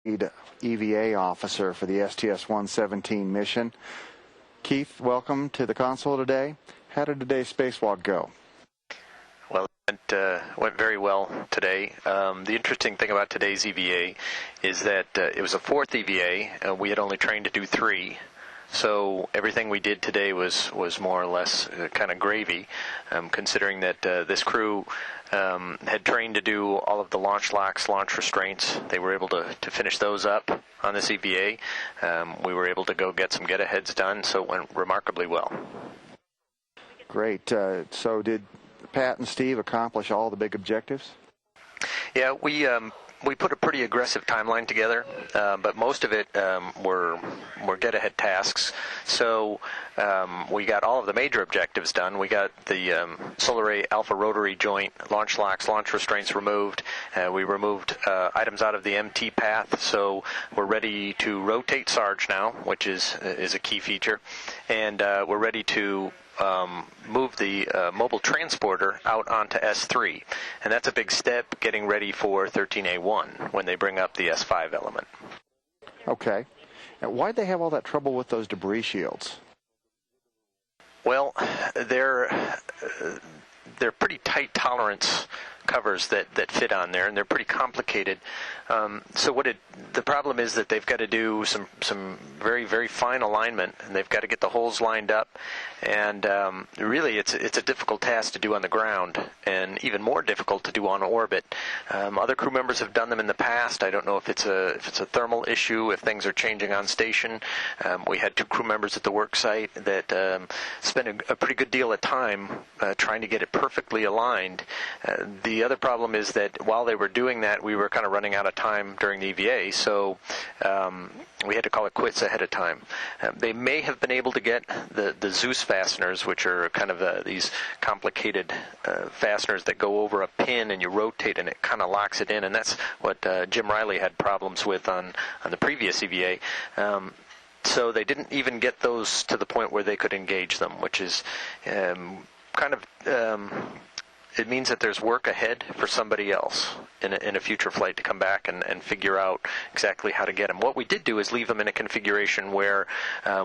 lead EVA officer for the STS-117 mission. Keith, welcome to the console today. How did today's spacewalk go? Well, it went very well today. The interesting thing about today's EVA is that it was a fourth EVA. We had only trained to do 3. So everything we did today was more or less kind of gravy, considering that this crew had trained to do all of the launch locks, launch restraints. They were able to finish those up on this EVA. We were able to go get some get-aheads done, so it went remarkably well. Great. So did Pat and Steve accomplish all the big objectives? Yeah, we put a pretty aggressive timeline together, but most of it were get-ahead tasks. So we got all of the major objectives done. We got the solar array alpha rotary joint launch locks, launch restraints removed. We removed items out of the MT path, so we're ready to rotate Sarge now, which is a key feature, and we're ready to move the mobile transporter out onto S3. And that's a big step getting ready for 13A1 when they bring up the S5 element. Okay. Now, why'd they have all that trouble with those debris shields? Well, they're pretty tight tolerance covers that fit on there, and they're pretty complicated. So the problem is that they've got to do some very, very fine alignment, and they've got to get the holes lined up. And really, it's a difficult task to do on the ground, and even more difficult to do on orbit. Other crew members have done them in the past. I don't know if it's a thermal issue, if things are changing on station. We had 2 crew members at the work site that spent a pretty good deal of time trying to get it perfectly aligned. The other problem is that while they were doing that, we were kind of running out of time during the EVA, so we had to call it quits ahead of time. They may have been able to get the Zeus fasteners, which are kind of these complicated fasteners that go over a pin and you rotate and it kind of locks it in, and that's what Jim Riley had problems with on the previous EVA. So they didn't even get those to the point where they could engage them, which is kind of... it means that there's work ahead for somebody else in a future flight to come back and figure out exactly how to get them. What we did do is leave them in a configuration where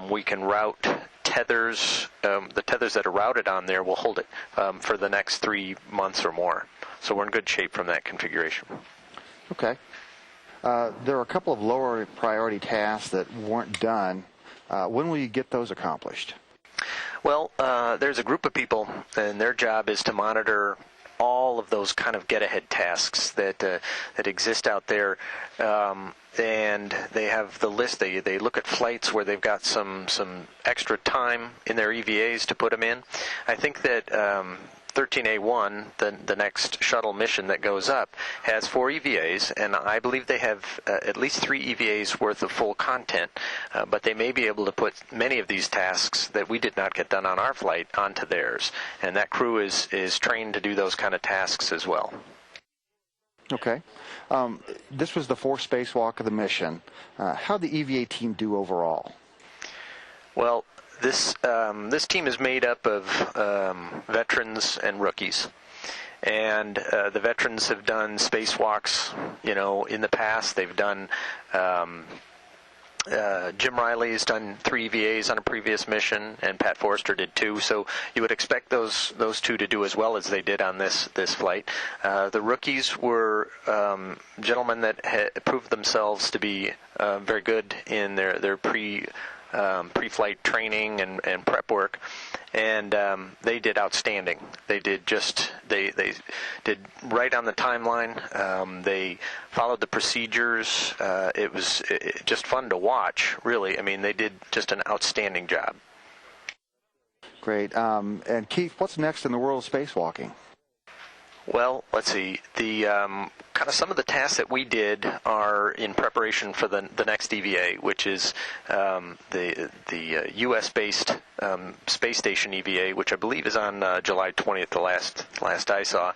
we can route tethers. The tethers that are routed on there will hold it for the next 3 months or more. So we're in good shape from that configuration. Okay. There are a couple of lower priority tasks that weren't done. When will you get those accomplished? Well, there's a group of people, and their job is to monitor all of those kind of get-ahead tasks that exist out there, and they have the list. They look at flights where they've got some extra time in their EVAs to put them in. I think that 13A1, the next shuttle mission that goes up, has 4 EVAs, and I believe they have at least 3 EVAs worth of full content, but they may be able to put many of these tasks that we did not get done on our flight onto theirs, and that crew is trained to do those kind of tasks as well. Okay. This was the 4th spacewalk of the mission. How'd the EVA team do overall? Well, this team is made up of veterans and rookies, and the veterans have done spacewalks, in the past. They've done. Jim Riley's done 3 EVAs on a previous mission, and Pat Forrester did 2. So you would expect those 2 to do as well as they did on this flight. The rookies were gentlemen that had proved themselves to be very good in their pre-flight training and prep work, and they did outstanding. They did they did right on the timeline. They followed the procedures. It was just fun to watch, really. I mean, they did just an outstanding job. Great. And Keith, what's next in the world of spacewalking? Well, let's see. The kind of some of the tasks that we did are in preparation for the next EVA, which is the U.S.-based space station EVA, which I believe is on July 20th, the last I saw.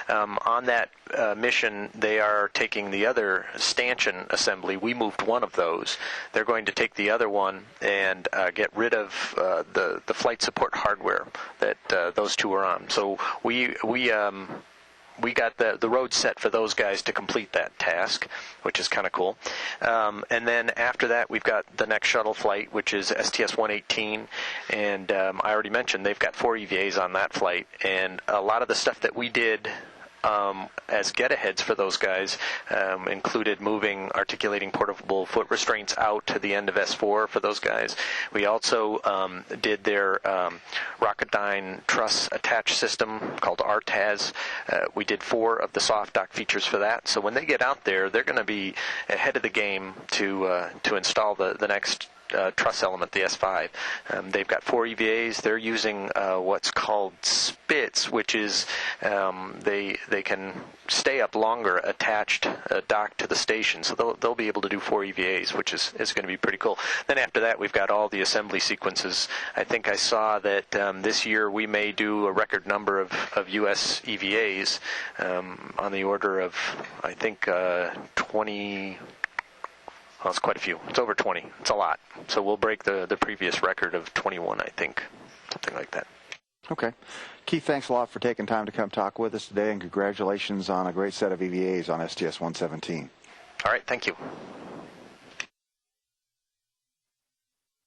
On that mission, they are taking the other stanchion assembly. We moved one of those. They're going to take the other one and get rid of the flight support hardware that those 2 are on. So we we got the road set for those guys to complete that task, which is kind of cool. And then after that, we've got the next shuttle flight, which is STS-117, and I already mentioned they've got 4 EVAs on that flight, and a lot of the stuff that we did as get-aheads for those guys included articulating portable foot restraints out to the end of S4 for those guys. We also did their Rocketdyne truss attach system called RTAS. We did 4 of the soft dock features for that. So when they get out there, they're going to be ahead of the game to install the next truss element, the S5. They've got 4 EVAs. They're using what's called spits, which is they can stay up longer attached docked to the station. So they'll be able to do 4 EVAs, which is going to be pretty cool. Then after that, we've got all the assembly sequences. I think I saw that this year we may do a record number of U.S. EVAs on the order of, I think, 20. Well, it's quite a few. It's over 20. It's a lot. So we'll break the previous record of 21, I think. Something like that. Okay. Keith, thanks a lot for taking time to come talk with us today, and congratulations on a great set of EVAs on STS-117. All right. Thank you.